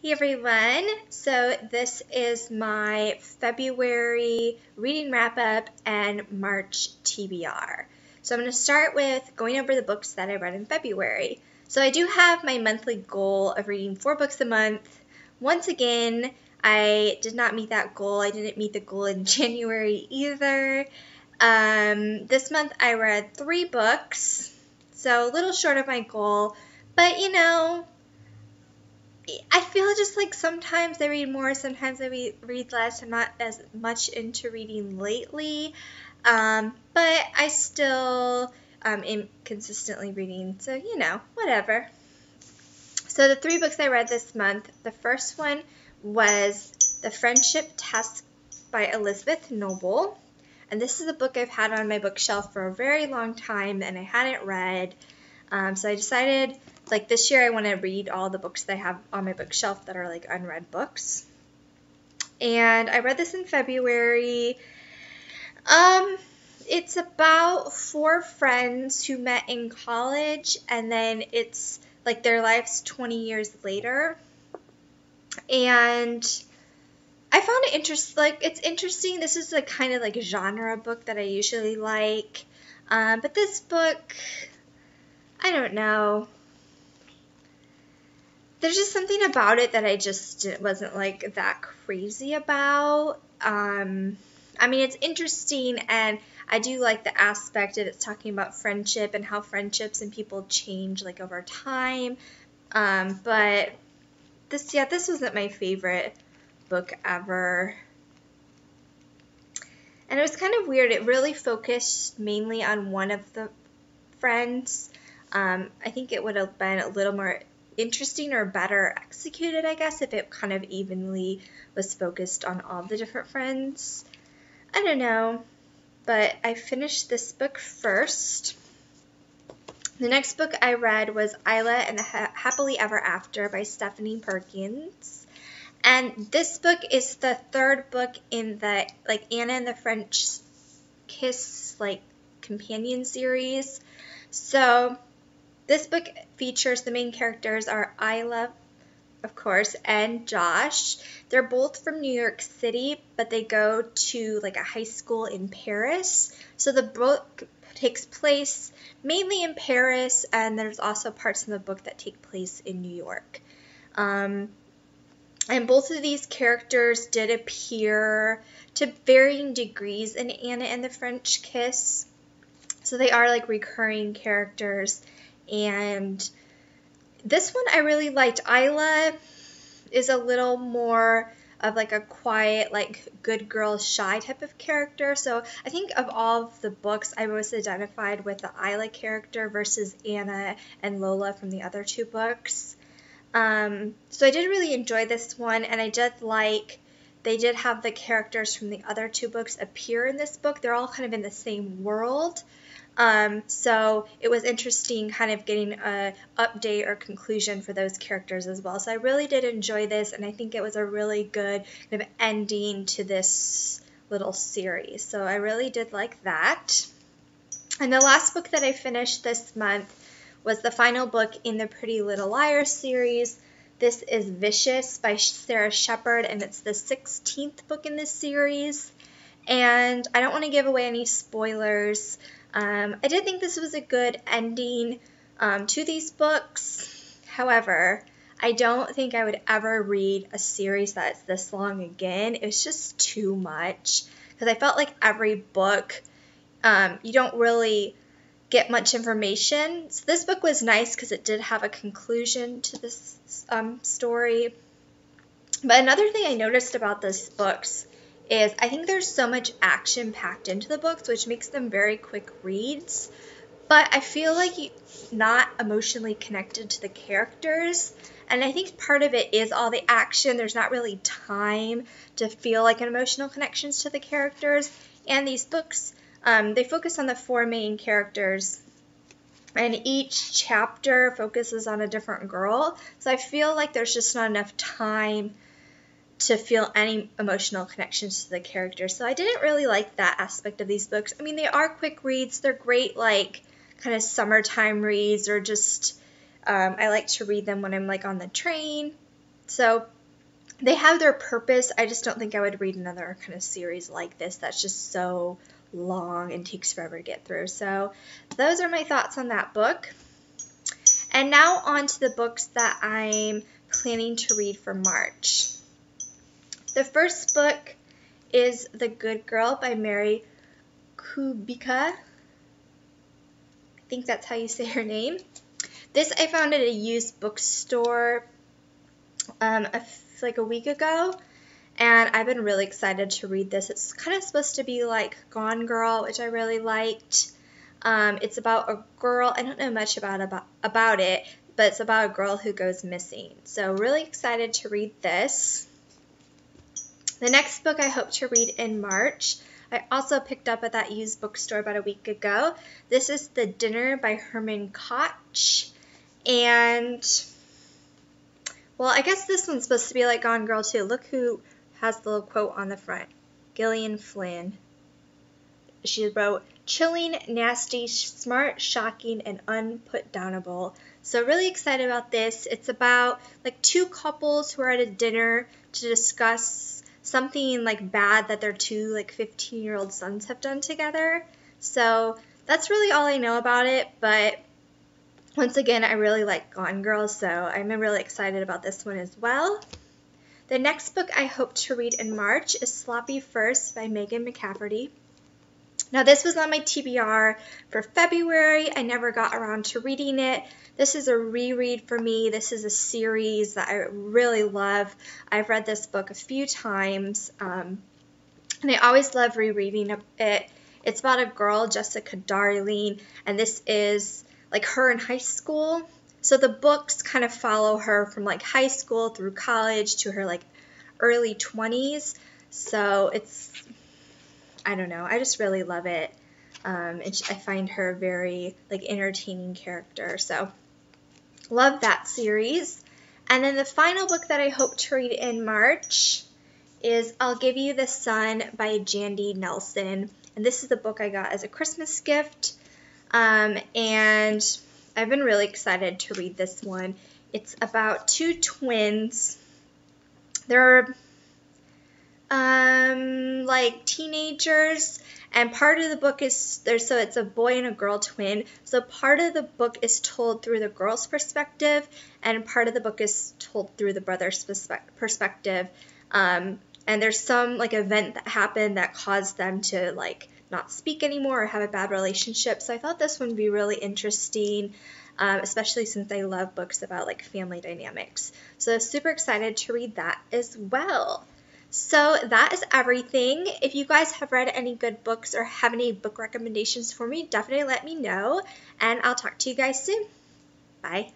Hey everyone! So this is my February reading wrap up and March TBR. So I'm going to start with going over the books that I read in February. So I do have my monthly goal of reading 4 books a month. Once again, I did not meet that goal. I didn't meet the goal in January either. This month I read 3 books, so a little short of my goal, but I feel just like sometimes I read more, sometimes I read less. I'm not as much into reading lately, but I still am consistently reading, so whatever. So the 3 books I read this month, the first one was The Friendship Test by Elizabeth Noble, and this is a book I've had on my bookshelf for a very long time and I hadn't read, so I decided like this year I want to read all the books that I have on my bookshelf that are like unread books. And I read this in February. It's about 4 friends who met in college and then it's like their lives 20 years later. And I found it it's interesting. This is a kind of like genre book that I usually like. But this book, I don't know. There's just something about it that I just wasn't like that crazy about. I mean, it's interesting and I do like the aspect that it's talking about friendship and how friendships and people change like over time. But this wasn't my favorite book ever. And it was kind of weird. It really focused mainly on one of the friends. I think it would have been a little more interesting or better executed, I guess, if it kind of evenly was focused on all the different friends. I don't know, but I finished this book first. The next book I read was Isla and the Happily Ever After by Stephanie Perkins. And this book is the 3rd book in the like Anna and the French Kiss like companion series. So this book features the main characters are Isla, of course, and Josh. They're both from New York City, but they go to like a high school in Paris. So the book takes place mainly in Paris, and there's also parts in the book that take place in New York. And both of these characters did appear to varying degrees in Anna and the French Kiss. So they are like recurring characters. And this one I really liked. Isla is a little more of like a quiet, like good girl, shy type of character. So I think of all of the books, I most identified with the Isla character versus Anna and Lola from the other 2 books. So I did really enjoy this one, and I did like they did have the characters from the other 2 books appear in this book. They're all kind of in the same world. So it was interesting kind of getting a update or conclusion for those characters as well. So I really did enjoy this, and I think it was a really good kind of ending to this little series. So I really did like that. And the last book that I finished this month was the final book in the Pretty Little Liars series. This is Vicious by Sara Shepard, and it's the 16th book in this series. And I don't want to give away any spoilers. I did think this was a good ending to these books. However, I don't think I would ever read a series that's this long again. It was just too much because I felt like every book, you don't really get much information. So this book was nice because it did have a conclusion to this story. But another thing I noticed about these books is I think there's so much action packed into the books, which makes them very quick reads. But I feel like not emotionally connected to the characters. And I think part of it is all the action. There's not really time to feel like an emotional connections to the characters. And these books, they focus on the 4 main characters, and each chapter focuses on a different girl. So I feel like there's just not enough time to feel any emotional connections to the characters. So I didn't really like that aspect of these books. I mean, they are quick reads. They're great, like, kind of summertime reads, or just, I like to read them when I'm, like, on the train. So they have their purpose. I just don't think I would read another kind of series like this that's just so long and takes forever to get through. So those are my thoughts on that book. And now on to the books that I'm planning to read for March. The first book is The Good Girl by Mary Kubica. I think that's how you say her name. This I found at a used bookstore like a week ago, and I've been really excited to read this. It's kind of supposed to be like Gone Girl, which I really liked. It's about a girl. I don't know much about it, but it's about a girl who goes missing. So really excited to read this. The next book I hope to read in March, I also picked up at that used bookstore about a week ago. This is The Dinner by Herman Koch. And, well, I guess this one's supposed to be like Gone Girl too. Look who has the little quote on the front. Gillian Flynn. She wrote, "Chilling, nasty, smart, shocking, and unputdownable." So really excited about this. It's about like two couples who are at a dinner to discuss something like bad that their two like 15-year-old sons have done together. So that's really all I know about it, but once again, I really like Gone Girl, so I'm really excited about this one as well. The next book I hope to read in March is Sloppy First by McCafferty. Now this was on my TBR for February. I never got around to reading it. This is a reread for me. This is a series that I really love. I've read this book a few times, and I always love rereading it. It's about a girl, Jessica Darling, and this is like her in high school. So the books kind of follow her from like high school through college to her like early 20s. So it's, I don't know, I just really love it. And I find her a very like entertaining character. So love that series. And then the final book that I hope to read in March is I'll Give You the Sun by Jandy Nelson. And this is the book I got as a Christmas gift. And I've been really excited to read this one. It's about two twins. They're like teenagers, and part of the book is so it's a boy and a girl twin. So part of the book is told through the girl's perspective, and part of the book is told through the brother's perspective. And there's some like event that happened that caused them to like not speak anymore or have a bad relationship. So I thought this one would be really interesting, especially since I love books about like family dynamics. So super excited to read that as well. So that is everything. If you guys have read any good books or have any book recommendations for me, definitely let me know, and I'll talk to you guys soon. Bye.